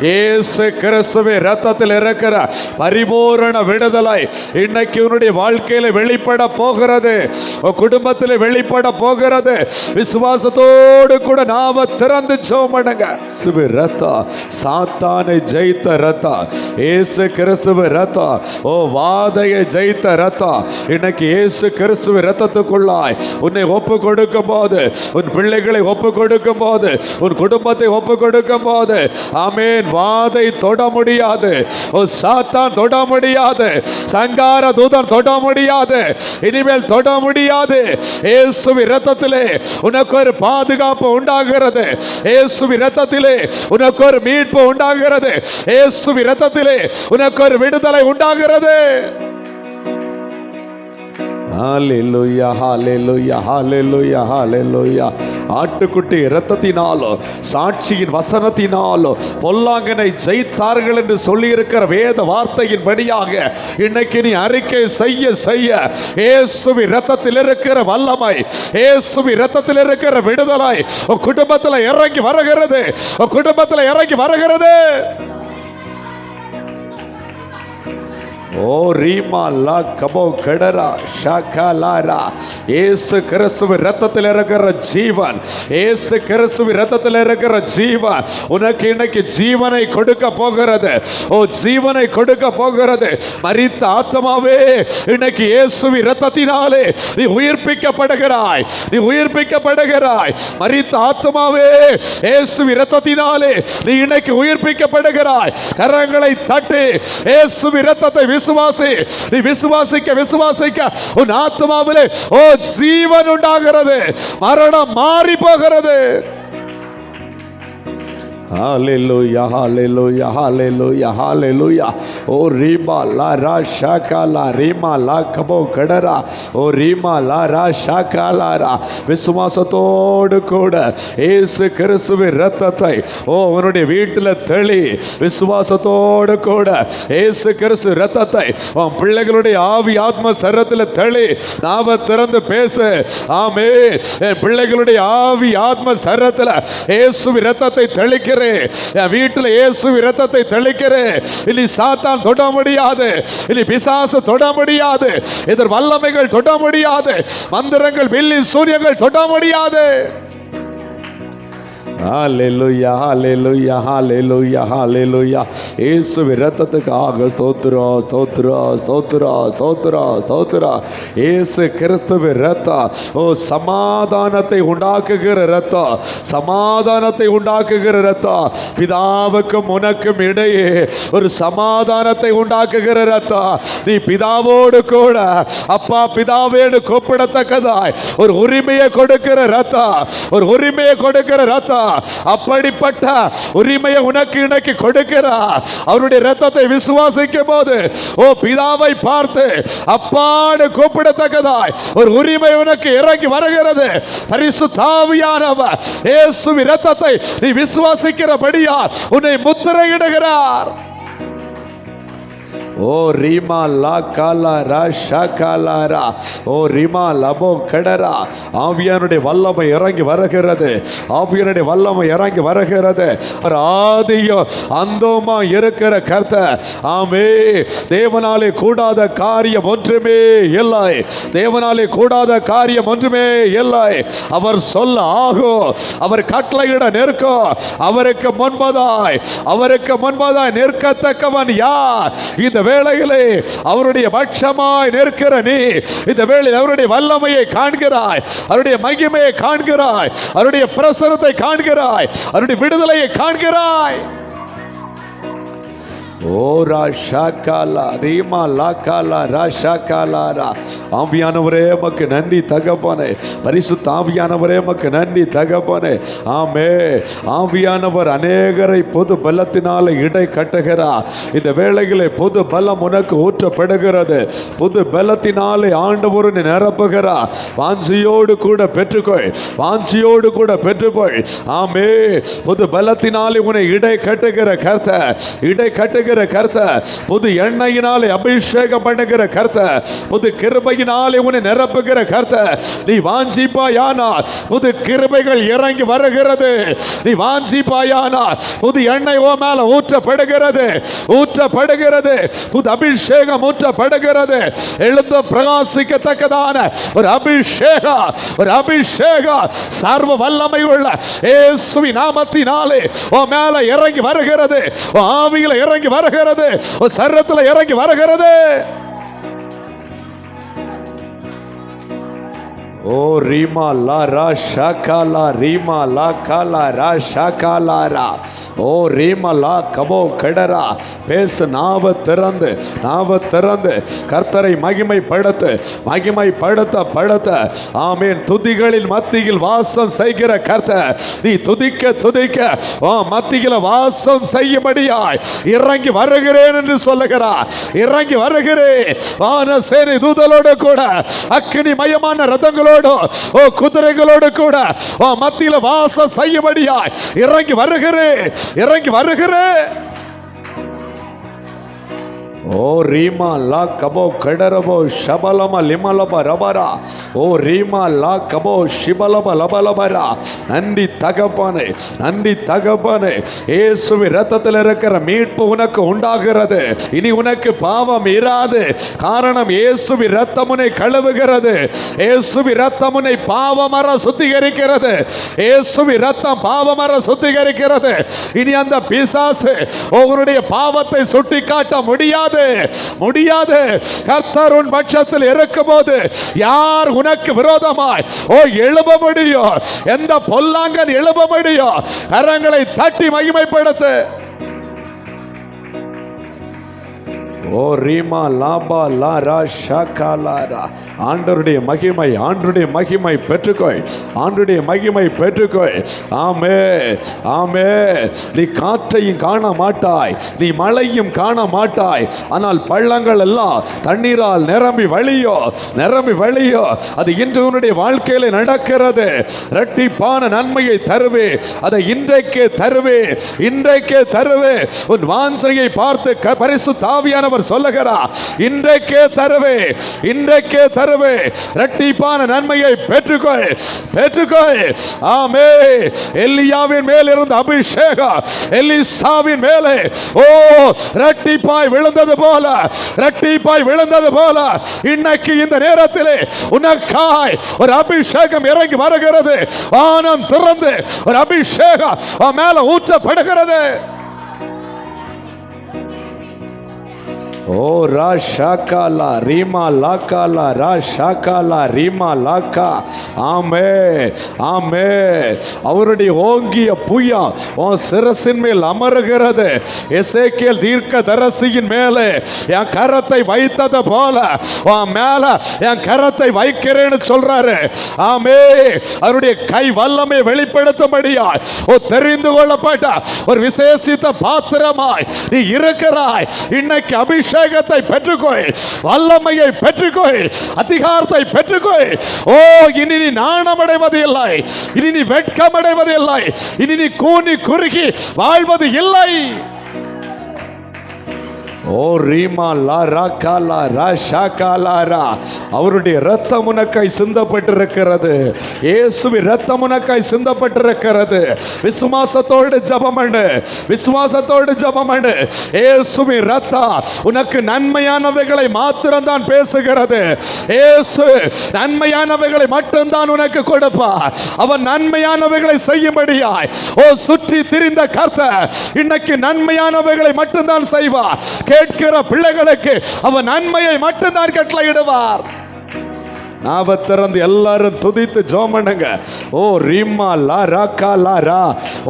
இயேசு கிறிஸ்துவின் இரத்தத்தில் இருக்கிற பரிபூரண விடுதலை இன்னைக்கு உன்னுடைய வாழ்க்கையில வெளிப்பட போகிறது, குடும்பத்தில் வெளிப்பட போகிறது. விசுவாசத்தோடு கூட நாம திறந்து ஜெபம் பண்ணுங்க. ரத்தம் சாத்தானை ஜெயித்த ரத்தம், இயேசு கிறிஸ்துவ ரத்தம், ஓ வாதையை ஜெயித்த ரத்தம். இன்னைக்கு இயேசு கிறிஸ்துவ ரத்தத்துக்குள்ளாய் உன்னை ஒப்பு கொடுக்கும் போது, உன் பிள்ளைகளை ஒப்பு கொடுக்கும் போது, உன் குடும்பத்தை ஒப்பு கொடுக்கும் போது, ஆமென், வாதை தொட முடியாது, ஓ சாத்தான் தொட முடியாது, சங்கார தூதன் தொட முடியாது, இனிமேல் தொட முடியாது. இயேசுவின் இரத்தத்திலே உனக்கு ஒரு பாதுகாப்பு உண்டாகிறது, இயேசுவின் இரத்தத்திலே உனக்கு ஒரு மீட்பு உண்டாகிறது, இயேசுவின் இரத்தத்திலே உனக்கு ஒரு விடுதலை உண்டாகிறது. ஹல்லேலூயா, ஹல்லேலூயா, ஹல்லேலூயா, ஹல்லேலூயா. ஆட்டுக்குட்டி இரத்தத்தினாலோ சாட்சியின் வசனத்தினாலோ பொல்லாங்கனை ஜெயித்தார்கள் என்று சொல்லி இருக்கிற வேத வார்த்தையின் படியாக இன்னைக்கு நீ அறிக்கை செய்ய செய்ய இயேசுவின் இரத்தத்தில் இருக்கிற வல்லமை, இயேசுவின் இரத்தத்தில் இருக்கிற விடுதலை உன் குடும்பத்தில் இறங்கி வருகிறது, உன் குடும்பத்தில் இறங்கி வருகிறது. ஓ ரீமா லா கபோ கடரா ஷாகாலாரா. இயேசு கிறிஸ்துவின் இரத்தத்தில் இருக்கிற ஜீவன், இயேசு கிறிஸ்துவின் இரத்தத்தில் இருக்கிற ஜீவன் உனக்கு இன்னைக்கு ஜீவனை கொடுக்க போகிறது, ஓ ஜீவனை கொடுக்க போகிறது. மரித்த ஆத்மாவே இன்னைக்கு இயேசுவின் இரத்தத்தினாலே நீ உயிர்ப்பிக்கப்படுகிறாய், நீ உயிர்ப்பிக்கப்படுகிறாய். மரித்த ஆத்மாவே இயேசுவின் இரத்தத்தினாலே நீ இன்னைக்கு உயிர்ப்பிக்கப்படுகிறாய். கரங்களை தட்டி இயேசுவின் இரத்தத்தை விசுவாசி. நீ விசுவாசிக்க விசுவாசிக்க உன் ஆத்மாவிலே ஓ ஜீவன் உண்டாகிறது, மரணம் மாறி போகிறது. ஹalleluya, hallelujah, hallelujah, hallelujah. ஓ ரீமா லா ரா ஷாகா லா ரீமா லா கபோ கடரா. ஓ ரீமா லா ரா ஷாகா லா ரா. விசுவாசத்தோடு கூட இயேசு கிறிஸ்துவின் இரத்தத்தை ஓ உன்னுடைய வீட்டில் தெளி. விசுவாசத்தோடு கூட இயேசு கிறிஸ்து இரத்தத்தை உன் பிள்ளைகளுடைய ஆவி ஆத்ம சரீரத்தில் தெளி. நாம திறந்து பேசு. ஆமென். என் பிள்ளைகளுடைய ஆவி ஆத்ம சரீரத்தில் இயேசுவின் இரத்தத்தை தெளிக்க வீட்டில் இயேசு இரத்தத்தை தெளிக்கிறேன். இனி சாத்தான் தொட முடியாது, இனி பிசாசு தொட முடியாது, எதிர் வல்லமைகள் தொட முடியாது, மந்திரங்கள் வில்லி சூரியங்கள் தொட முடியாது. ஹalleluya, hallelujah, hallelujah, hallelujah. இயேசுவின் இரத்தத்துக்காக ஸ்தோத்திரம், ஸ்தோத்திரம், ஸ்தோத்திரம், ஸ்தோத்திரம், ஸ்தோத்திரம். இயேசு கிறிஸ்துவின் இரத்தம் ஓ சமாதானத்தை உண்டாக்குகிற இரத்தம், சமாதானத்தை உண்டாக்குகிற இரத்தம். பிதாவுக்கும் உனக்கும் இடையே ஒரு சமாதானத்தை உண்டாக்குகிற இரத்தம். நீ பிதாவோடு கூட அப்பா பிதாவேடு கூப்பிடத்தக்கதாய் ஒரு உரிமையை கொடுக்கிற இரத்தம், ஒரு உரிமையை கொடுக்கிற இரத்தம். அப்படிப்பட்ட உரிமையை உனக்கு இன்னைக்கு கொடுக்கிறார். அவருடைய இரத்தத்தை விசுவாசிக்கும் போது ஓ பிதாவை பார்த்து அப்பாடு கூப்பிடத்தக்கதாய் ஒரு உரிமை உனக்கு இறங்கி வருகிறது. பரிசுத்த ஆவியானவர் இயேசுவின் இரத்தத்தை நீ விசுவாசிக்கிறபடியால் உன்னை முத்திரையிடுகிறார். ஓ ரீமா லா காலா ரா ஷாகாலா ரா. ஓ ரீமா லபோ கடரா. ஆவியானுடைய வல்லமை இறங்கி வருகிறது, ஆவியானுடைய வல்லமை இறங்கி வருகிறது. ஆதியோ அந்தோமா இருக்கிற கர்த்தர். ஆமே. தேவனாலே கூடாத காரியம் ஒன்றுமே இல்லை, தேவனாலே கூடாத காரியம் ஒன்றுமே இல்லை. அவர் சொல்ல ஆகும், அவர் கட்டளையிட நிற்கும். அவருக்கு முன்பதாய், அவருக்கு முன்பதாய் நிற்கத்தக்கவன் யார்? இந்த வேளையிலே அவருடைய பட்சமாய் நிற்கிற நீ இந்த வேளையில் அவருடைய வல்லமையை காண்கிறாய், அவருடைய மகிமையை காண்கிறாய், அவருடைய பிரசன்னத்தை காண்கிறாய், அவருடைய விடுதலையை காண்கிறாய். ஓ ராஷாகாலா ரீமா லாகாலா ராஷாகாலாரா. ஆவியானவரே மக்கு நன்றி தகப்பனே, பரிசுத்த ஆவியானவரே மக்கு நன்றி தகப்பனே. ஆமே. ஆவியானவர் அநேகரை பொது பலத்தினால இடை கட்டுகிறார். இந்த வேளைகளை பொது பலம் உனக்கு ஊற்றப்படுகிறது. பொது பலத்தினாலே ஆண்டவர் நிரப்புகிறார். வாஞ்சியோடு கூட பெற்றுக்கொள், வாஞ்சியோடு கூட பெற்றுக்கொள். ஆமே. பொது பலத்தினாலே உன்னை இடை கட்டுகிற கர்த்தர், இடை கட்டுகிற பண்ணுகிற கர்த்தர், புது எண்ணெயினாலே அபிஷேகம் பண்ணுகிற கர்த்தர், புது கிருபையினாலே உன்னை நிரப்புகிற கர்த்தர். நீ வாஞ்சிப்பாயானால் புது கிருபைகள் இறங்கி வருகிறது. நீ வாஞ்சிப்பாயானால் புது எண்ணெய் ஓ மேல ஊற்றப்படுகிறது, ஊற்றப்படுகிறது. புது அபிஷேகம் ஊற்றப்படுகிறது. எழுந்து பிரகாசிக்கத்தக்கதான ஒரு அபிஷேகம், ஒரு அபிஷேகம் சர்வ வல்லமை உள்ள இயேசுவின் நாமத்தினாலே ஓ மேல இறங்கி வருகிறது. ஓ ஆவியில இறங்கி வருகிறது. ஓ சரீரத்துல இறங்கி வருகிறது. ஓ ரீமா லா ரா ஷாகாலா ரீமா லா காலா ரா ஷாகாலா ரா. ஓ ரீமா லா கபோ கடரா. பேசு, நாவ திறந்து, நாவ திறந்து கர்த்தரை மகிமைப்படுத்து, மகிமைப்படுத்த படுத்த. ஆமீன். துதிகளின் மத்தியில் வாசம் செய்கிற கர்த்தர், நீ துதிக்க துதிக்க மத்தியில் வாசம் செய்யும்படியாய் இறங்கி வருகிறேன் என்று சொல்லுகிறார். இறங்கி வருகிறேன். வான சேனை தூதலோடு கூட அக்கினி மயமான ரதங்களோடு ஓ குதிரைகளோடு கூட மத்தியில வாசம் செய்யும்படியாய் இறங்கி வருகிறேன், இறங்கி வருகிறேன். ஓ ரீமா லா கபோ கடரபோ ஷபலம லிமலப ரபரா. ஓ ரீமா லா கபோ ஷிபலப லபலபரா. நன்றி தகப்பனே, நன்றி தகப்பனே. இயேசுவின் இரத்தத்தில் இருக்கிற மீட்பு உனக்கு உண்டாகிறது. இனி உனக்கு பாவம் இராது. காரணம் இயேசுவின் இரத்தம் உன்னை கழுவுகிறது. இயேசுவின் இரத்தம் உன்னை பாவமற சுத்திகரிக்கிறது. இயேசுவின் இரத்தம் பாவமற சுத்திகரிக்கிறது. இனி அந்த பிசாசு உன்னுடைய பாவத்தை சுட்டிக்காட்ட முடியாது, முடியாது. கர்த்தர் உன் பட்சத்தில் இருக்கும்போது யார் உனக்கு விரோதமாய் எழும்ப முடியும்? எந்த பொல்லாங்கன் எழும்ப முடியும்? கரங்களை தட்டி மகிமைப்படுத்து. ஓ ரீமா லாபா லாரா ஷாகாலாரா. ஆண்டவருடைய மகிமை, ஆண்டவருடைய மகிமை பெற்றுக்கொள், ஆண்டவருடைய மகிமை பெற்றுக்கொள். ஆமே, ஆமே. நீ காற்றையும் காண மாட்டாய், நீ மழையும் காண மாட்டாய். ஆனால் பள்ளங்கள் எல்லாம் தண்ணீரால் நிரம்பி வழியோ, நிரம்பி வழியோ. அது இன்று உன்னுடைய வாழ்க்கையில் நடக்கிறது. இரட்டிப்பான நன்மையை தருவே, அதை இன்றைக்கே தருவே, இன்றைக்கே தருவே. உன் வாஞ்சையை பார்த்து பரிசுத்த ஆவியானவர் சொல்லுகிறார், இன்றைக்கே தருவே, இன்றைக்கே தருவே. இரட்டிப்பான நன்மையை பெற்றுக்கொள், பெற்றுக்கொள். ஆமே. எலியாவின் மேல் இருந்த அபிஷேகம் எலிசாவின் மேலே ஓ இரட்டிப்பாய் விழுந்தது போல, இரட்டிப்பாய் விழுந்தது போல இன்னைக்கு இந்த நேரத்திலே உனக்காய் ஒரு அபிஷேகம் இறங்கி வருகிறது. வானம் திறந்து ஒரு அபிஷேகம் மேல ஊற்றப்படுகிறது. ஓ ரா ஷாகாலா ரீமா லாகாலா ரா ஷாகாலா ரீமா லாகா. ஆமே, ஆமே. அவருடைய ஓங்கிய புயம் உன் சிரசின் மேல் அமருகிறது. எசேக்கியேல் தீர்க்கதரிசியின் மேலே என் கரத்தை வைத்தது போல உன் மேல என் கரத்தை வைக்கிறேன்னு சொல்றாரு. ஆமே. அவருடைய கை வல்லமை வெளிப்படுத்தும்படியா தெரிந்து கொள்ளப்பட்ட ஒரு விசேஷித்த பாத்திரமாய் நீ இருக்கிறாய். இன்னைக்கு அபிஷேகம் பெற்றுக்கொள், வல்லமையை பெற்றுக்கொள், அதிகாரத்தை பெற்றுக்கொள். ஓ இனி நீ நாணமடைவது இல்லை, இனி நீ வெட்கமடைவது இல்லை, இனி நீ கூனி குறுகி வாழ்வது இல்லை. ஓ ரீமா லா ராகாலா ரா ஷாகாலாரா. அவருடைய இரத்தம் உனக்காய் சிந்தப்பட்டிருக்கிறது. இயேசுவின் இரத்தம் உனக்காய் சிந்தப்பட்டிருக்கிறது. விசுவாசத்தோடு ஜெபம் பண்ணு, விசுவாசத்தோடு ஜெபம் பண்ணு. இயேசுவின் இரத்தம் உனக்கு நன்மையானவைகளை மாத்திரம் தான் பேசுகிறது. இயேசு நன்மையானவைகளை மட்டும்தான் உனக்கு கொடுப்பார். அவன் நன்மையானவைகளை செய்யும்படியாய் ஓ சுற்றி திரிந்த கர்த்தர் இன்னைக்கு நன்மையானவைகளை மட்டும்தான் செய்வார். கேட்கிற பிள்ளைகளுக்கு அவர் நன்மையை மட்டும்தான் கட்டளையிடுவார். நாவ திறந்து எல்லாரும் துதித்து ஜெபம் பண்ணுங்க. ஓ ரீமா லா ராகாலா ரா.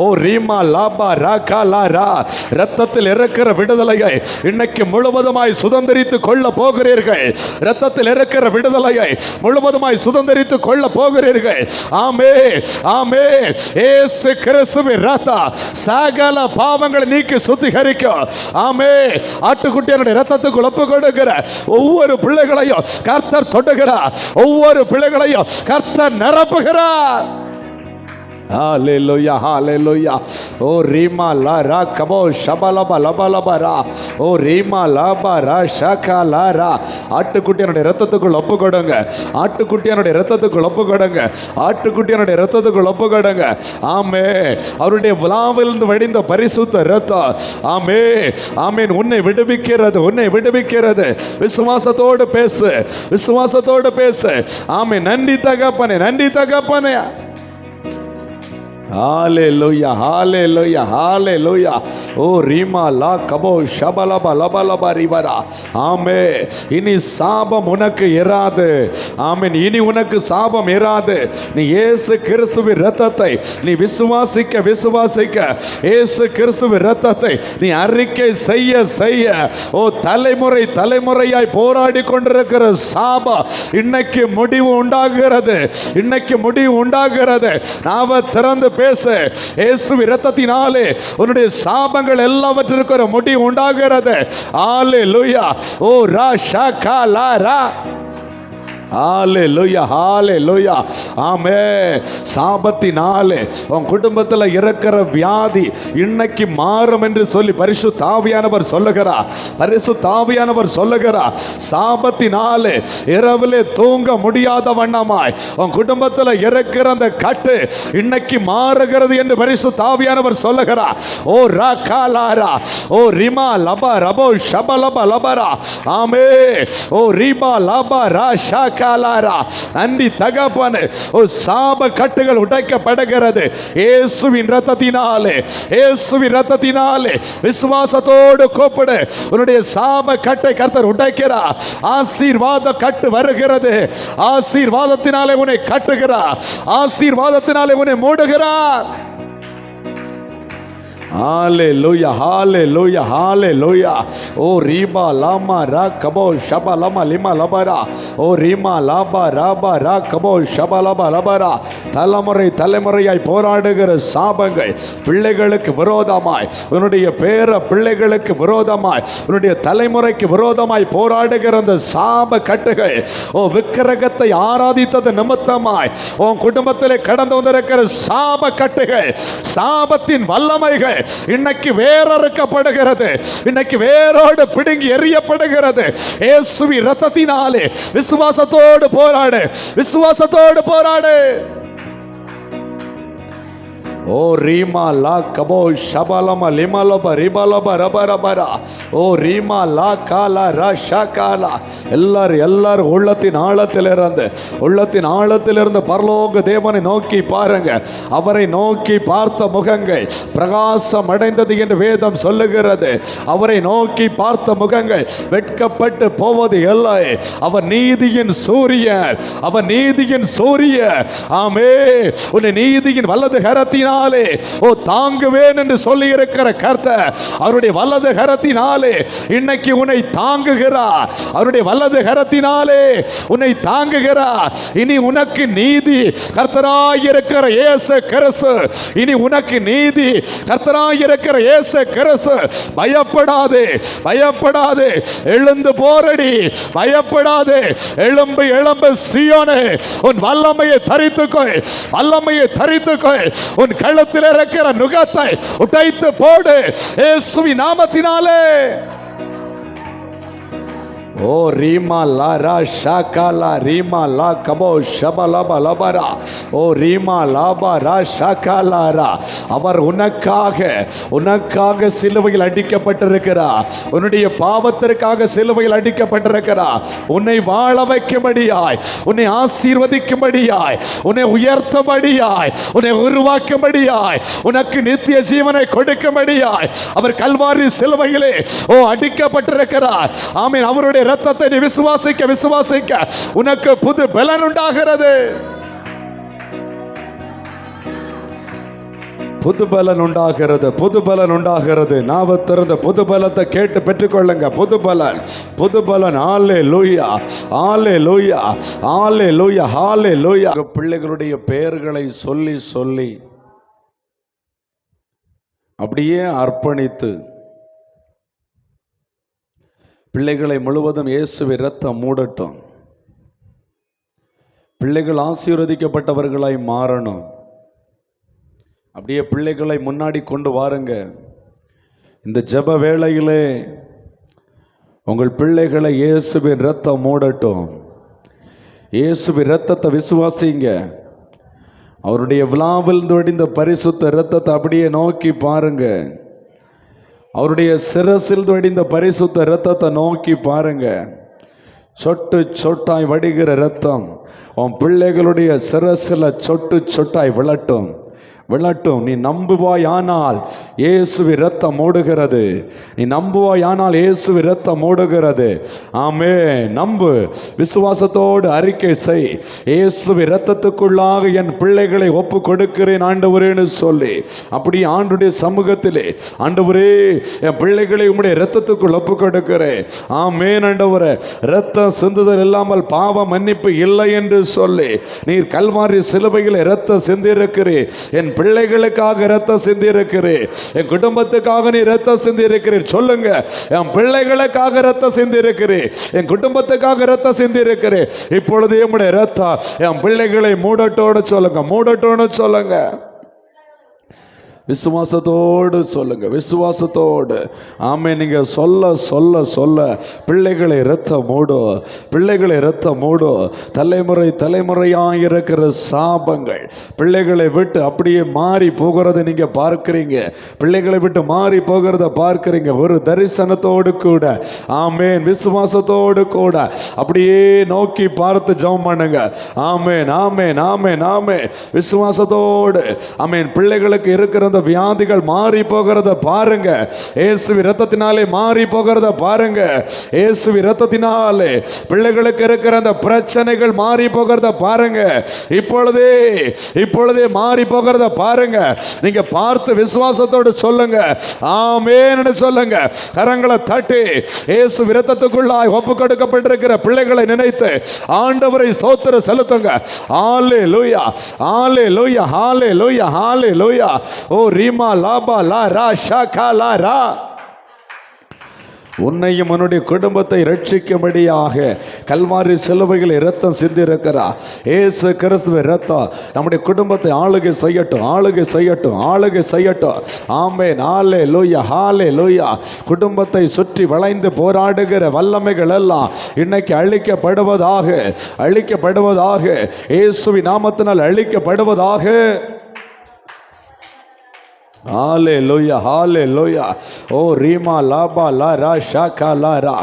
ஓ ரீமா லாபா ராகாலா ரா. இரத்தத்தில் இருக்கிற விடுதலையை இன்னைக்கு முழுவதுமாய் சுதந்திரித்து கொள்ள போகிறீர்கள். இரத்தத்தில் இருக்கிற விடுதலையை முழுவதுமாய் சுதந்திரித்து கொள்ள போகிறீர்கள். ஆமே, ஆமே. இயேசு கிறிஸ்துவின் இரத்தம் சகல பாவங்களை நீக்கி சுத்திகரிக்கும். ஆமே. ஆட்டுக்குட்டியனுடைய இரத்தத்துக்கு ஒப்பு கொடுக்கிற ஒவ்வொரு பிள்ளைகளையும் கர்த்தர் தொடுகிறார். ஒவ்வொரு பிள்ளைகளையும் கர்த்தர் நிரப்புகிறார். ஹalleluya ஹalleluya. ஓ ரீமா லா ரா கபோ ஷபலப லபலபரா. ஓ ரீமா லாபா ரா ஷகா லா ரா. ஆட்டுக்குட்டியனுடைய இரத்தத்துக்குள் ஒப்பு கொடுங்க. ஆட்டுக்குட்டியனுடைய இரத்தத்துக்குள் ஒப்பு கொடுங்க. ஆட்டுக்குட்டியனுடைய இரத்தத்துக்குள் ஒப்பு கொடுங்க. ஆமே. அவருடைய விலாவிலிருந்து வடிந்த பரிசுத்த இரத்தம். ஆமே ஆமேன். உன்னை விடுவிக்கிறது, உன்னை விடுவிக்கிறது. விசுவாசத்தோடு பேசு, விசுவாசத்தோடு பேசு. ஆமே. நன்றி தகப்பனே, நன்றி தகப்பனே. ஹalleluya ஹalleluya ஹalleluya. ஓ ரீமா லா கபோ ஷபலப லபலப ரிவரா. ஆமே. இனி சாபம் உனக்கு இராது. ஆமென். இனி உனக்கு சாபம் இராது. நீ இயேசு கிறிஸ்துவின் இரத்தத்தை நீ விசுவாசிக்க விசுவாசிக்க, இயேசு கிறிஸ்துவின் இரத்தத்தை நீ அறிக்கை செய்ய செய்ய, ஓ தலைமுறை தலைமுறையாய் போராடி கொண்டிருக்கிற சாபம் இன்னைக்கு முடிவு உண்டாகிறது. இன்னைக்கு முடிவு உண்டாகிறது. நாவ திறந்து பேசு. இயேசுவின் இரத்தத்தினாலே உன்னுடைய சாபங்கள் எல்லாவற்றிற்கும் ஒரு முடிவு உண்டாகிறது. ஹalleluya. ஓ ரா ஷகா லா ரா. ஹalleluya ஹalleluya. ஆமென். சாபத்தினாலே உன் குடும்பத்தில் இருக்கிற வியாதி இன்னைக்கு மாறும் என்று சொல்லி பரிசுத்த ஆவியானவர் சொல்லுகிறார். பரிசுத்த ஆவியானவர் சொல்லுகிறார். சாபத்தினாலே இரவிலே தூங்க முடியாத வண்ணமாய் உன் குடும்பத்தில் இருக்கிற அந்த கட்டு இன்னைக்கு மாறுகிறது என்று பரிசுத்த ஆவியானவர் சொல்லுகிறார். ஓ ரா காலாரா. ஓ ரிமா லபா ரபோ ஷபலப லபரா. ஆமென். ஓ ரிபா லபா ரா ஷா காலாரா. நன்றி தகப்பனே. ஓ சாப கட்டுகள் உடைக்கப்படுகிறது இயேசுவின் இரத்தத்தினாலே, இயேசுவின் இரத்தத்தினாலே. விசுவாசத்தோடு கூப்பிடு. உன்னுடைய சாப கட்டை கர்த்தர் உடைக்கிறார். ஆசீர்வாத கட்டு வருகிறது. ஆசீர்வாதத்தினாலே உன்னை கட்டுகிறார். ஆசீர்வாதத்தினாலே உன்னை மூடுகிறார். ஹalleluya hallelujah hallelujah. ஓ ரீபா லாமா ரா கபோ ஷபா லமா லிமா லபரா. ஓ ரீமா லாபா ராபா ரா கபோ ஷபா லபா லபரா. தலைமுறை தலைமுறையாய் போராடுகிற சாபங்கள் பிள்ளைகளுக்கு விரோதமாய், உன்னுடைய பேர பிள்ளைகளுக்கு விரோதமாய், உன்னுடைய தலைமுறைக்கு விரோதமாய் போராடுகிற அந்த சாப கட்டுகள், ஓ விக்கிரகத்தை ஆராதித்தது நிமித்தமாய் உன் குடும்பத்திலே கடந்து வந்திருக்கிற சாப கட்டுகள், சாபத்தின் வல்லமைகள் இன்னைக்கு வேறறுக்கப்படுகிறது. இன்னைக்கு வேரோடு பிடுங்கி எறியப்படுகிறது இயேசுவின் இரத்தத்தினாலே. விசுவாசத்தோடு போராடு, விசுவாசத்தோடு போராடு. ஓ ரீமா லா கபோ ஷபலம லிமலப ரிபலப ரபரபரா. ஓ ரீமா லா காலா ரா ஷகாலா. எல்லாரும் உள்ளத்தின் ஆழத்திலிருந்து, உள்ளத்தின் ஆழத்திலிருந்து பரலோக தேவனை நோக்கி பாருங்க. அவரை நோக்கி பார்த்த முகங்கள் பிரகாசம் அடைந்தது என்று வேதம் சொல்லுகிறது. அவரை நோக்கி பார்த்த முகங்கள் வெட்கப்பட்டு போவது இல்லை. அவர் நீதியின் சூரியன், அவர் நீதியின் சூரியன். ஆமே. உன்னை நீதியின் வலது கரத்தினால் ஓ தாங்குவேன் என்று சொல்லி இருக்கிற கர்த்தர் அவருடைய வலது கரத்தினாலே இன்னைக்கு உன்னை தாங்குகிறார். அவருடைய வலது கரத்தினாலே உன்னை தாங்குகிறார். இனி உனக்கு நீதி கர்த்தராய் இருக்கிற இயேசு கிறிஸ்து. இனி உனக்கு நீதி கர்த்தராய் இருக்கிற இயேசு கிறிஸ்து. பயப்படாதே, பயப்படாதே. எழுந்து போரடி. பயப்படாதே. எழும்பு எழும்பு சீயோனே. உன் வல்லமையை தரித்துக்கொள், வல்லமையை தரித்துக்கொள். உன் கழுத்தில் இருக்கிற நுகத்தை உடைத்து போடு இயேசுவின் நாமத்தினாலே. ஓ ரீமா லா ரா ஷாகாலா ரீமா லா கபோ ஷபலப லபரா. ஓ ரீமா லாபா ரா ஷாகாலாரா. அவர் உனக்காக உனக்காக சிலுவையில் அடிக்கப்பட்டிருக்கிறார். உன்னுடைய பாவத்திற்காக சிலுவையில் அடிக்கப்பட்டிருக்கிறார். உன்னை வாழ வைக்கும்படியாய், உன்னை ஆசீர்வதிக்கும்படியாய், உன்னை உயர்த்தும்படியாய், உன்னை உருவாக்கும்படியாய், உனக்கு நித்திய ஜீவனை கொடுக்கும்படியாய் அவர் கல்வாரி சிலுவையிலே ஓ அடிக்கப்பட்டிருக்கிறார். ஆமென். அவருடைய இரத்தத்தை நீ விசுவாசிக்க விசுவாசிக்க உனக்கு புது பலன் உண்டாகிறது. புது பலன் உண்டாகிறது, புது பலன் உண்டாகிறது. நாவத்திறந்த புது பலத்தை கேட்டு பெற்றுக்கொள்ளுங்க. புது பலன், புது பலன். ஹalleluya ஹalleluya ஹalleluya ஹalleluya. பிள்ளைகளுடைய பெயர்களை சொல்லி சொல்லி அப்படியே அர்ப்பணித்து பிள்ளைகளை முழுவதும் இயேசுவின் இரத்தம் மூடட்டும். பிள்ளைகள் ஆசீர்வதிக்கப்பட்டவர்களாய் மாறணும். அப்படியே பிள்ளைகளை முன்னாடி கொண்டு வாருங்க. இந்த ஜெப வேளையிலே உங்கள் பிள்ளைகளை இயேசுவின் இரத்தம் மூடட்டும். இயேசுவின் இரத்தத்தை விசுவாசிங்க. அவருடைய விழாவில் வடிந்த பரிசுத்த இரத்தத்தை அப்படியே நோக்கி பாருங்க. அவருடைய சிரசில் வடிந்த பரிசுத்த இரத்தத்தை நோக்கி பாருங்க. சொட்டு சொட்டாய் வடிகிற இரத்தம் உன் பிள்ளைகளுடைய சிரசில் சொட்டு சொட்டாய் விழட்டும். நீ நம்புவாயானால் இயேசுவி இரத்தம் மூடுகிறது. நீ நம்புவாயானால் இயேசுவி இரத்தம் மூடுகிறது. ஆமே, நம்பு, விசுவாசத்தோடு அறிக்கை செய். இயேசுவி இரத்தத்துக்குள்ளாக என் பிள்ளைகளை ஒப்பு கொடுக்கிறேன் ஆண்டவரேன்னு சொல்லி அப்படி ஆண்டுடைய சமூகத்திலே, ஆண்டவரே என் பிள்ளைகளை உம்முடைய இரத்தத்துக்குள் ஒப்பு கொடுக்கிறேன். ஆமேன் ஆண்டவரே, இரத்தம் சிந்துதல் இல்லாமல் பாவ மன்னிப்பு இல்லை என்று சொல்லி நீர் கல்வாரி சிலுவையில் இரத்தம் சிந்திருக்கிறீர். என் பிள்ளைகளுக்காக இரத்தம் சிந்தி இருக்கிறேன். என் குடும்பத்துக்காக நீ இரத்தம் சிந்தி இருக்கிறீர். சொல்லுங்க, என் பிள்ளைகளுக்காக இரத்தம் சிந்தி இருக்கிறேன். என் குடும்பத்துக்காக இரத்தம் சிந்தி இருக்கிறேன். இப்பொழுது என்னுடைய இரத்தம் என் பிள்ளைகளை மூடட்டோடு சொல்லுங்க, மூடட்டோன்னு சொல்லுங்க. விசுவாசத்தோடு சொல்லுங்க, விசுவாசத்தோடு. ஆமே, நீங்க சொல்ல சொல்ல சொல்ல பிள்ளைகளை இரத்தம் மூடும், பிள்ளைகளை இரத்தம் மூடும். தலைமுறை தலைமுறையாக இருக்கிற சாபங்கள் பிள்ளைகளை விட்டு அப்படியே மாறி போகிறத நீங்க பார்க்கிறீங்க. பிள்ளைகளை விட்டு மாறி போகிறத பார்க்கிறீங்க. ஒரு தரிசனத்தோடு கூட, ஆமேன், விசுவாசத்தோடு கூட அப்படியே நோக்கி பார்த்து ஜெபம் பண்ணுங்க. ஆமேன், ஆமேன், ஆமேன், ஆமேன். விசுவாசத்தோடு, ஆமேன். பிள்ளைகளுக்கு இருக்கிற வியாதிகள் மாறி போகிறத பாருங்க. இயேசுவின் இரத்தத்தினாலே மாறி போகிறத பாருங்க. இயேசுவின் இரத்தத்தினாலே பிள்ளைகளுக்கு இருக்கிற அந்த பிரச்சனைகள் மாறி போகிறத பாருங்க. இப்பொழுதே மாறி போகிறத பாருங்க. நீங்க பார்த்து விசுவாசத்தோடு சொல்லுங்க, ஆமென் சொல்லுங்க. கரங்களை தட்டி இயேசுவின் இரத்தத்துக்குள்ளாய் ஒப்பு கொடுக்கப்பட்டிருக்கிற பிள்ளைகளை நினைத்து ஆண்டவரை ஸ்தோத்திரம் செலுத்துங்க. ஹல்லேலூயா, ஹல்லேலூயா, ஹல்லேலூயா, ஹல்லேலூயா. ஓ ரீமா லாபா லா ரா ஷாகா லா ரா. உன்னையும் உன்னுடைய குடும்பத்தை ரட்சிக்கும்படியாக கல்வாரி சிலுவையில் இரத்தம் சிந்திருக்கிறார். இயேசு கிறிஸ்துவின் இரத்தம் நம்முடைய குடும்பத்தை ஆளுகை செய்யட்டும், ஆளுகை செய்யட்டும், ஆளுகை செய்யட்டும். ஆமென், ஹல்லேலூயா, ஹல்லேலூயா. குடும்பத்தை சுற்றி வளைந்து போராடுகிற வல்லமைகள் எல்லாம் இன்னைக்கு அழிக்கப்படுவதாக, அழிக்கப்படுவதாக. இயேசுவின் நாமத்தினால் அழிக்கப்படுவதாக. ஹல்லேலூயா, ஹல்லேலூயா. ஓ ரீமா லபா லா ரா ஷாகா லா ரா.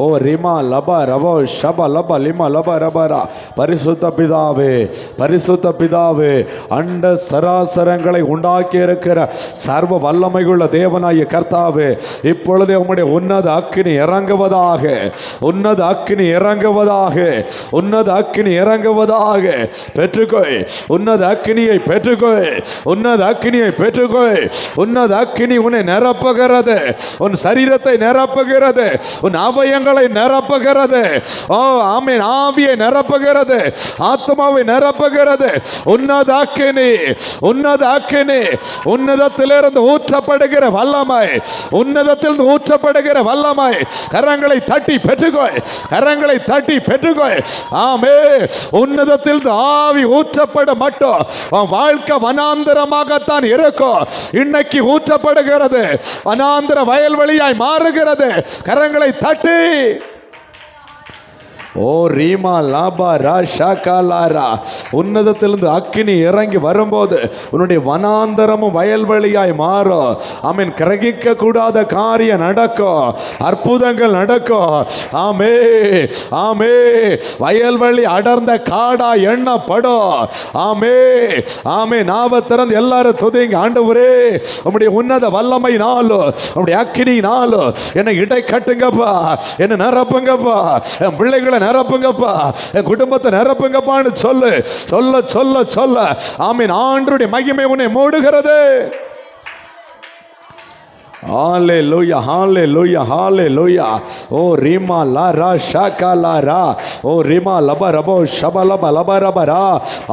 ஓ ரீமா லபா ரவோ ஷபா லபா லிமா லபா ரபா ரா. பரிசுத்த பிதாவே, பரிசுத்த பிதாவே, அண்ட சராசரங்களை உண்டாக்கி இருக்கிற சர்வ வல்லமையுள்ள தேவனாய கர்த்தாவே, இப்பொழுதே உம்முடைய உன்னத அக்கினி இறங்குவதாக, உன்னத அக்கினி இறங்குவதாக, உன்னத அக்கினி இறங்குவதாக. பெற்றுக்கொள், உன்னத அக்கினியை பெற்றுக்கொள், உன்னத அக்கினியை பெற்றுக்கொள். உன்னத அக்கினி உன்னை நிரப்புகிறது, உன் சரீரத்தை நிரப்புகிறது, உன் அவயங்களை நிரப்புகிறது. ஓ ஆமென், ஆவியை நிரப்புகிறது, ஆத்மாவை நிரப்புகிறது. உன்னத அக்கினி, உன்னத அக்கினி, உன்னதத்திலிருந்து ஊற்றப்படுகிற வல்லமை, உன்னதத்திலிருந்து ஊற்றப்படுகிற வல்லமை. கரங்களை தட்டி பெற்றுக்கொள், கரங்களை தட்டி பெற்றுக்கொள். ஆமென். உன்னதத்திலிருந்து ஆவி ஊற்றப்பட மட்டும் உன் வாழ்க்கை வனாந்தரமாகத்தான் இருக்கும். இன்னைக்கு ஊற்றப்படுகிறது, வனாந்தர வயல்வெளியாய் மாறுகிறது. கரங்களை தட்டி. ஓ ரீமா லாபா ரா ஷாகா லா ரா. உன்னதத்திலிருந்து அக்கினி இறங்கி வரும்போது உன்னுடைய வனாந்தரமும் வயல்வெளியாய் மாறும். ஆமென். கிரகிக்க கூடாத காரியம் நடக்கும், அற்புதங்கள் நடக்கும். ஆமே, ஆமே. வயல்வெளி அடர்ந்த காடா எண்ணப்படும். ஆமே, ஆமே. நாவ திறந்து எல்லாரும் துதிங்க. ஆண்டவரே, உம்முடைய உன்னத வல்லமையினாலும் உம்முடைய அக்கினியினாலும் என்னை இடை கட்டுங்கப்பா, என்னை நிரப்புங்கப்பா, என் பிள்ளைகளை நிரப்புங்கப்பா, என் குடும்பத்தை நிரப்புங்கப்பான்னு சொல்லு, சொல்ல சொல்ல சொல்ல. ஆமீன். ஆண்டவருடைய மகிமை உன்னை மூடுகிறது. ஹalleluya hallelujah hallelujah. ஓ ரீமா லாரா ஷாகா லாரா, ஓ ரீமா லபரபோ ஷபலப லபரபரா.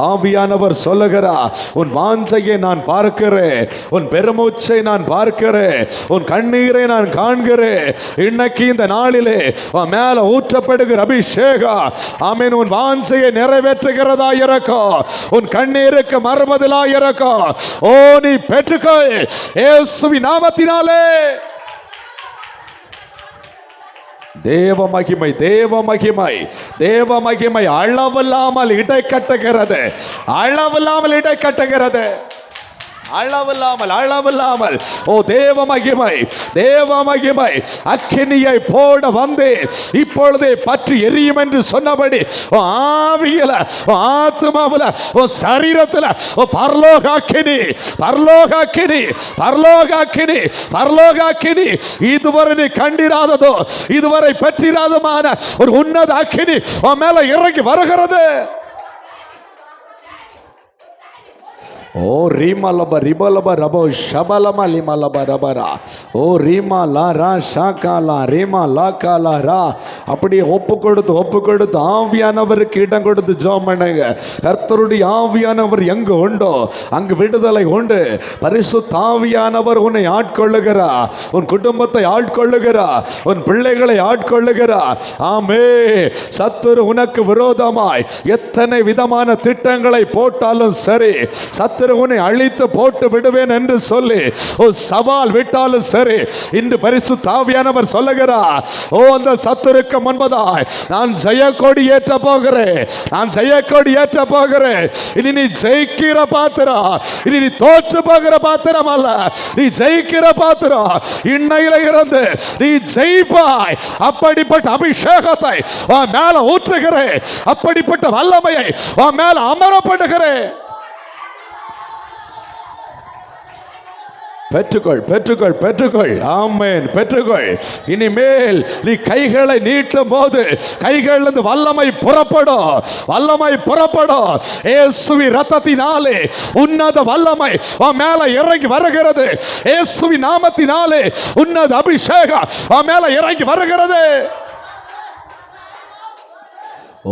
ஆவியானவர் சொல்லுகிறார், உன் வாஞ்சையை நான் பார்க்கிறேன், உன் பெருமூச்சை நான் பார்க்கிறேன், உன் கண்ணீரை நான் காண்கிறேன். இன்னைக்கு இந்த நாளிலே உன் மேல ஊற்றப்படுகிற அபிஷேகம் ஆமென் உன் வாஞ்சையை நிறைவேற்றுகிறதா இருக்கும், உன் கண்ணீருக்கு மறுபதிலா இருக்கும். ஓ நீ பெற்றுக்கோ இயேசுவின் நாமத்தினாலே. தேவ மகிமை தேவ மகிமை தேவ மகிமை அளவில்லாமல் இடை கட்டுகிறது, அளவில்லாமல் இடை கட்டுகிறது, அளவில்லாமல் அளவில்லாமல். ஓ தேவ மகிமை தேவ மகிமை. அக்கினியை போட வந்து இப்பொழுதே பற்றி எரியும் என்று சொன்னபடி ஆவியில ஆத்மாவில சரீரத்தில் பரலோக அக்கினி பரலோக அக்கினி பரலோக அக்கினி பரலோக அக்கினி. இதுவரை நீ கண்டிராததோ இதுவரை பெற்றிராதமான ஒரு உன்னத அக்கினி உன் மேல இறங்கி வருகிறது. ஓ ரீமா லப ரிபலப ரபோ ஷபலம லிமா லப ரபரா. ஓ ரீமா லாரா ஷாகாலா ரீமா லாகாலாரா. அப்படியே ஒப்பு கொடுத்து ஆவியானவருக்கு இடம் கொடுத்து ஜெபம் பண்ணுங்க. கர்த்தருடைய ஆவியானவர் எங்கு உண்டோ அங்கு விடுதலை உண்டு. பரிசுத்த ஆவியானவர் உன்னை ஆட்கொள்ளுகிறா, உன் குடும்பத்தை ஆட்கொள்ளுகிறா, உன் பிள்ளைகளை ஆட்கொள்ளுகிறா. ஆமே. சத்துரு உனக்கு விரோதமாய் எத்தனை விதமான திட்டங்களை போட்டாலும் சரி, சத்துரு உன்னை அழித்து போட்டு விடுவேன் என்று சொல்லி சவால் விட்டாலும் சரி, இன்று பரிசுத்த ஆவியானவர் சொல்லுகிறார், ஓ அந்த சத்துருக்கு முன்பதாய் நான் ஜெயக்கொடி ஏற்ற போகிறேன், நான் ஜெயக்கொடி ஏற்ற போகிறேன். இனி நீ ஜெயிக்கிற பாத்திரம், இனி நீ தோற்று போகிற பாத்திரம் அல்ல, நீ ஜெயிக்கிற பாத்திரம். இன்னையில இருந்து நீ ஜெயிப்பாய். அப்படிப்பட்ட அபிஷேகத்தை உன் மேல ஊற்றுகிறேன், அப்படிப்பட்ட வல்லமையை உன் மேல அமரப்படுகிறேன். பெற்றுக்கொள் பெற்றுக்கொள் பெற்றுக்கொள். ஆமென். பெற்றுக்கொள். இனிமேல் நீ கைகளை நீட்டும் போது கைகளிலிருந்து வல்லமை புறப்படும், வல்லமை புறப்படும். இயேசுவின் இரத்தத்தினாலே உன்னத வல்லமை உன் மேல இறங்கி வருகிறது. இயேசுவின் நாமத்தினாலே உன்னத அபிஷேகம் உன் மேல இறங்கி வருகிறது.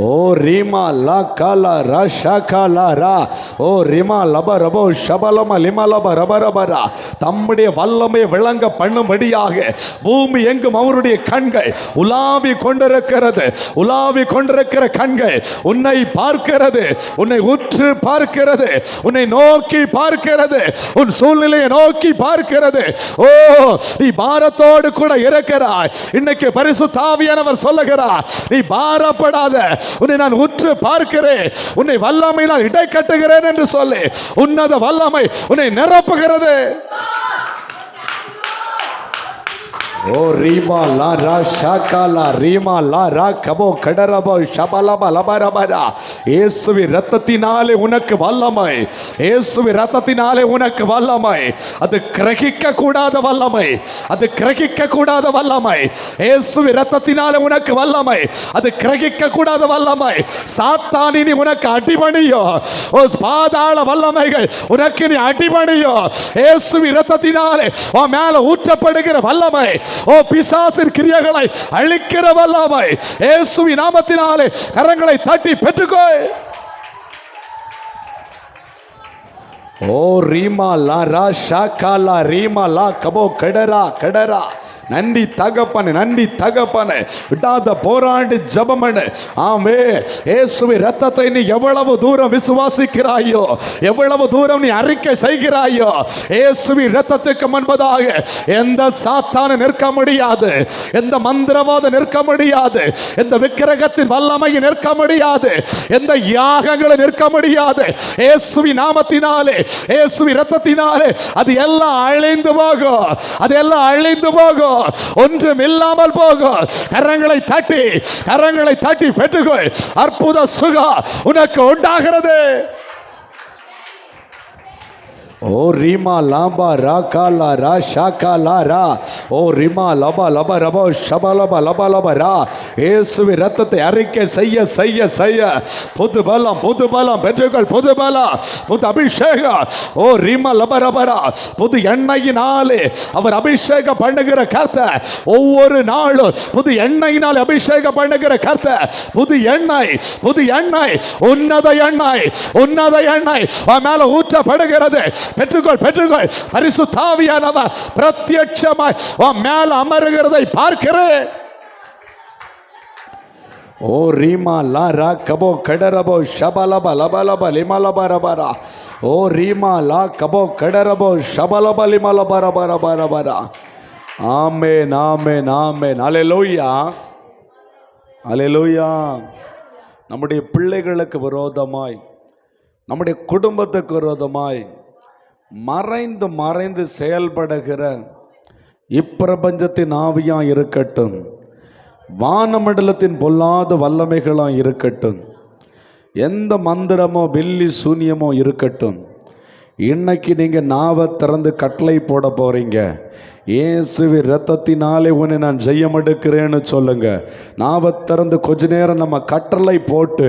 ஓ ரீமா லா காலா ரா ஷாகா லா ரா. ஓ ரிமா லப ரபோ ஷபலம லிமா லப ரப ரபரா. தம்முடைய வல்லமை விளங்க பண்ணும்படியாக பூமி எங்கும் அவருடைய கண்கள் உலாவி கொண்டிருக்கிறது. உலாவி கொண்டிருக்கிற கண்கள் உன்னை பார்க்கிறது, உன்னை உற்று பார்க்கிறது, உன்னை நோக்கி பார்க்கிறது, உன் சூழ்நிலையை நோக்கி பார்க்கிறது. ஓ நீ பாரத்தோடு கூட இருக்கிறாய். இன்னைக்கு பரிசுத்த ஆவியானவர் சொல்லுகிறார், நீ பாரப்படாத, உன்னை நான் உற்று பார்க்கிறேன், உன்னை வல்லமை நான் இடை கட்டுகிறேன் என்று சொல்லி உன்னத வல்லமை உன்னை நிரப்புகிறது. ஓ ரீமா லா ரா ஷாகாலா ரீமா லா ரா கபோ கடரபோ ஷபலப லபரபரா. இயேசுவின் இரத்தத்தினாலே உனக்கு வல்லமை, இயேசுவின் இரத்தத்தினாலே உனக்கு வல்லமை. அது கிரகிக்க கூடாத வல்லமை, அது கிரகிக்க கூடாத வல்லமை. இயேசுவின் இரத்தத்தினாலே உனக்கு வல்லமை, அது கிரகிக்க கூடாத வல்லமை. சாத்தானினி உனக்கு அடிபணியோ, ஓ பாதாள வல்லமைகள் உனக்கு நீ அடிபணியோ. இயேசுவின் இரத்தத்தினாலே உன் மேல ஊற்றப்படுகிற வல்லமை, ஓ பிசாசின் கிரியைகளை அழிக்கிற வல்லமை இயேசுவின் நாமத்தினாலே கரங்களை தட்டி பெற்றுக்கோ. ஓ ரீமா லா ரா ஷாகாலா ரீமா லா கபோ கடரா கடரா. நன்றி தகப்பனே, நன்றி தகப்பனே. விடாத போராடி ஜெபம் பண்ணு. ஆமே. இயேசுவின் இரத்தத்தை நீ எவ்வளவு தூரம் விசுவாசிக்கிறாயோ, எவ்வளவு தூரம் நீ அறிக்கை செய்கிறாயோ, இயேசுவின் இரத்தத்துக்கு முன்பதாக எந்த சாத்தான நிற்க முடியாது, எந்த மந்திரவாத நிற்க முடியாது, எந்த விக்கிரகத்தின் வல்லமை நிற்க முடியாது, எந்த யாகங்களை நிற்க முடியாது. இயேசுவின் நாமத்தினாலே, இயேசுவின் இரத்தத்தினாலே அது எல்லாம் அழிந்து போகும், அது எல்லாம் அழிந்து போகும், ஒன்றும் இல்லாமல் போகும். கரங்களை தட்டி பெற்றுக்கொள். அற்புத சுகம் உனக்கு உண்டாகிறது. ஓ ரீமா லாபா ரா காலா ரா ஷாகா லா ரா. ஓ ரிமா லபா லப ரபோ ஷபலப லப லப ரா. இயேசுவின் இரத்தத்தை அறிக்கை செய்ய செய்ய செய்ய புது பலம் பெற்றுக்கள், புது பலம், புது அபிஷேகம். ஓ ரிமா லபரபரா, புது எண்ணெயினாலே அவர் அபிஷேகம் பண்ணுகிற கர்த்தர். ஒவ்வொரு நாளும் புது எண்ணெயினால் அபிஷேகம் பண்ணுகிற கர்த்தர். புது எண்ணெய், புது எண்ணெய், உன்னத எண்ணெய், உன்னத எண்ணெய் மேல ஊற்றப்படுகிறது. பெற்றுக்கொள், பெற்றுக்கொள். பரிசுத்த ஆவியானவர் பிரத்யட்சமாய் மேல அமருகிறதை பார்க்கிறேன். ஓ ரீமா லா ரா கபோ கடரபோ ஷபலப லபலப லிமலபரபரா. ஓ ரீமா லா கபோ கடரபோ ஷபலப லிமலபரபரபரபரா. ஆமென், ஆமென், ஆமென். அல்லேலூயா, அல்லேலூயா. நம்முடைய பிள்ளைகளுக்கு விரோதமாய், நம்முடைய குடும்பத்துக்கு விரோதமாய் மறைந்து மறைந்து செயல்படுகிற இப்பிரபஞ்சத்தின் ஆவியா இருக்கட்டும், வானமண்டலத்தின் பொல்லாத வல்லமைகளாக இருக்கட்டும், எந்த மந்திரமோ பில்லி சூனியமோ இருக்கட்டும், இன்னைக்கு நீங்கள் நாவை திறந்து கட்டளை போட போகிறீங்க. இயேசுவின் இரத்தத்தினாலே உன்னை நான் ஜெயம் எடுக்கிறேன்னு சொல்லுங்க. நாவை திறந்து கொஞ்ச நேரம் நம்ம கட்டளை போட்டு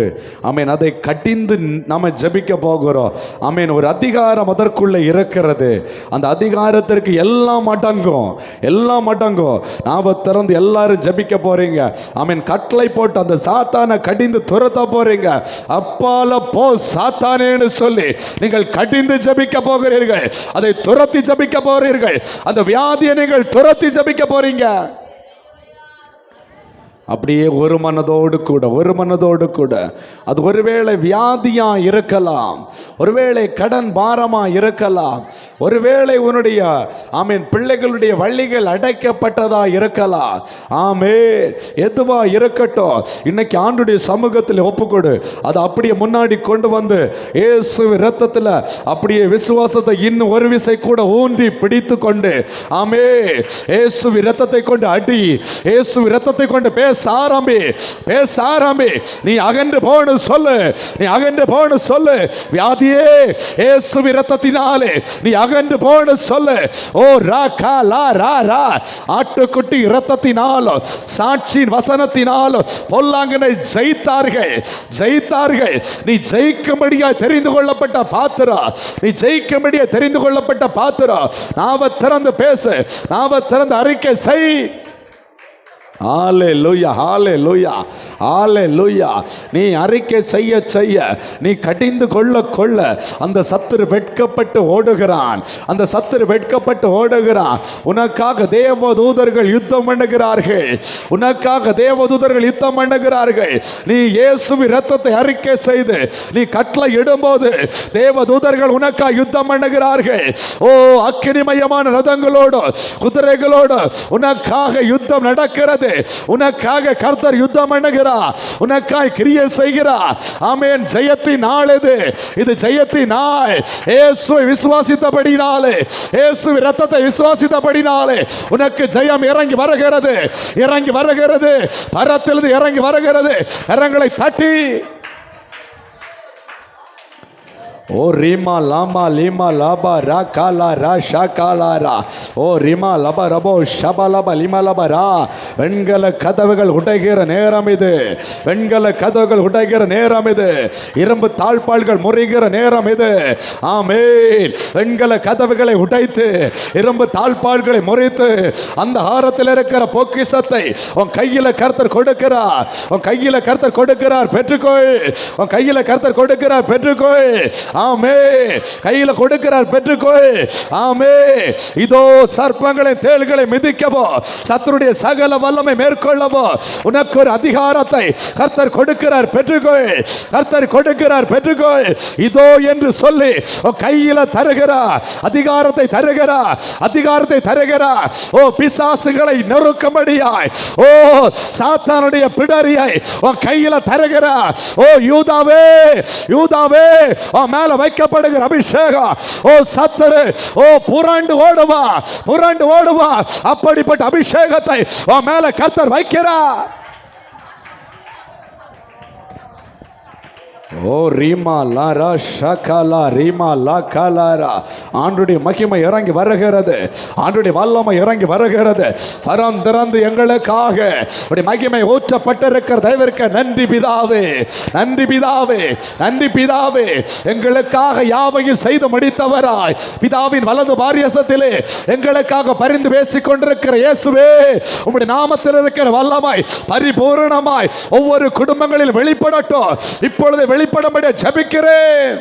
ஆமீன் அதை கடிந்து நம்ம ஜெபிக்க போகிறோம். ஆமீன். ஒரு அதிகாரம் அதற்குள்ளே இருக்கிறது. அந்த அதிகாரத்திற்கு எல்லாம் அடங்கும், எல்லாம் அடங்கும். நாவை திறந்து எல்லாரும் ஜெபிக்க போறீங்க. ஆமீன். கட்டளை போட்டு அந்த சாத்தானை கடிந்து துரத்த போறீங்க. அப்பால போ சாத்தானேன்னு சொல்லி நீங்கள் கடிந்து ஜெபிக்க போகிறீர்கள். அதை துரத்தி ஜெபிக்க போகிறீர்கள். அந்த வியாதி நீங்கள் துரத்தி ஜெபிக்க போறீங்க. அப்படியே ஒரு மனதோடு கூட அது ஒருவேளை வியாதியா இருக்கலாம், ஒருவேளை கடன் பாரமா இருக்கலாம், ஒருவேளை உன்னுடைய ஆமீன் பிள்ளைகளுடைய வழிகள் அடைக்கப்பட்டதா இருக்கலாம். ஆமென். எதுவா இருக்கட்டும், இன்னைக்கு ஆண்டுடைய சமூகத்தில் ஒப்புக்கொடு. அதை அப்படியே முன்னாடி கொண்டு வந்து இயேசு இரத்தத்தில் அப்படியே விசுவாசத்தை இன்னும் ஒரு விசை கூட ஊன்றி பிடித்து கொண்டு ஆமென் இயேசு இரத்தத்தை கொண்டு அடி, இயேசு இரத்தத்தை கொண்டு பேச ஆரம்பி, பேச ஆரம்பி. நீ அகன்று போன்னு சொல்லு, நீ அகன்று போன்னு சொல்லு. வியாதியே இயேசுவின் இரத்தத்தினாலே நீ அகன்று போன்னு சொல்லு. ஓ ரா கா லா ரா ரா. ஆட்டுக்குட்டி இரத்தத்தினாலும் சாட்சியின் வசனத்தினாலும் பொல்லாங்கனை ஜெயித்தார்கள், ஜெயித்தார்கள். நீ ஜெயிக்கும்படியாய் தெரிந்து கொள்ளப்பட்ட பாத்திரம், நீ ஜெயிக்கும்படியாய் தெரிந்து கொள்ளப்பட்ட பாத்திரம். நாவை திறந்து பேசு, நாவை திறந்து அறிக்கை செய். ஹல்லேலூயா, ஹல்லேலூயா, ஹல்லேலூயா. நீ அறிக்கை செய்ய செய்ய, நீ கடிந்து கொள்ள கொள்ள அந்த சத்துரு வெட்கப்பட்டு ஓடுகிறான், அந்த சத்துரு வெட்கப்பட்டு ஓடுகிறான். உனக்காக தேவதூதர்கள் யுத்தம் பண்ணுகிறார்கள், உனக்காக தேவதூதர்கள் யுத்தம் பண்ணுகிறார்கள். நீ இயேசுவின் இரத்தத்தை அறிக்கை செய்து நீ கட்டளை இடும்போது தேவதூதர்கள் உனக்காக யுத்தம் பண்ணுகிறார்கள். ஓ அக்கினிமயமான ரதங்களோடு குதிரைகளோடு உனக்காக யுத்தம் நடக்கிறது. உனக்காக கர்த்தர் யுத்தம் பண்ணுகிறார், உனக்காய் கிரியை செய்கிறார். ஆமென். ஜெயத்தின் நாள் இது, இது ஜெயத்தின் நாள். இயேசுவை விசுவாசித்தபடினாலே, இயேசு இரத்தத்தை விசுவாசித்தபடினாலே உனக்கு ஜெயம் இறங்கி வருகிறது, இறங்கி வருகிறது. பரத்திலிருந்து இறங்கி வருகிறது. கரங்களை தட்டி ஓ ரீமா லாமா லீமா லாபா ரா காலா ரா ஷா காலா ரா. ஓ ரிமா லப ரபோ ஷபா லப லிமா லப ரா. வெண்கல கதவுகள் உடைகிற நேரம் இது, வெண்கல கதவுகள் உடைகிற நேரம் இது, இரும்பு தாழ்பாள்கள் முறிகிற நேரம் இது. ஆமென். வெண்கல கதவுகளை உடைத்து இரும்பு தாழ்பாள்களை முறித்து அந்த ஆரத்தில் இருக்கிற பொக்கிஷத்தை உன் கையில கர்த்தர் கொடுக்கிறார், உன் கையில கர்த்தர் கொடுக்கிறார். பெற்றுக்கொள், உன் கையில கர்த்தர் கொடுக்கிறார். பெற்றுக்கொள். ஆமென். கையில கொடுக்கிறார். பெற்றுக்கொள். ஆமென். இதோ சர்ப்பங்களை தேள்களை மிதிக்கவோ சத்துருடைய சகல வல்லமை மேற்கொள்ளவோ உனக்கு ஒரு அதிகாரத்தை கர்த்தர் கொடுக்கிறார். பெற்றுக்கொள். கர்த்தர் கொடுக்கிறார். பெற்றுக்கொள். இதோ என்று சொல்லி கையில தருகிறார், அதிகாரத்தை தருகிறார், அதிகாரத்தை தருகிறார். ஓ பிசாசுகளை நெருக்கும்படியாய், ஓ சாத்தானுடைய பிடரியை கையில தருகிறார். ஓ யூதாவே, யூதாவே மேல வைக்கப்படுகிற அபிஷேகம். ஓ சத்துரு ஓ புரண்டு ஓடுவா, புரண்டு ஓடுவா. அப்படிப்பட்ட அபிஷேகத்தை மேல கர்த்தர் வைக்கிறார். ஓ ரீமா லாரா ஷகலா ரீமா லா கலாரா. ஆண்டுடைய மகிமை இறங்கி வருகிறது, ஆண்டுடைய வல்லமை இறங்கி வருகிறது. திறந்து எங்களுக்காக மகிமை ஊற்றப்பட்டிருக்கிற தயவிற்கு நன்றி பிதாவே, நன்றி பிதாவே, நன்றி பிதாவே. எங்களுக்காக யாவையும் செய்து முடித்தவராய் பிதாவின் வலது பாரியசத்திலே எங்களுக்காக பரிந்து பேசிக் கொண்டிருக்கிற இயேசுவே, உம்முடைய நாமத்தில் இருக்கிற வல்லமை பரிபூரணமாய் ஒவ்வொரு குடும்பங்களில் வெளிப்படட்டும். இப்பொழுது வெளிப்படும்படி ஜெபிக்கிறேன்.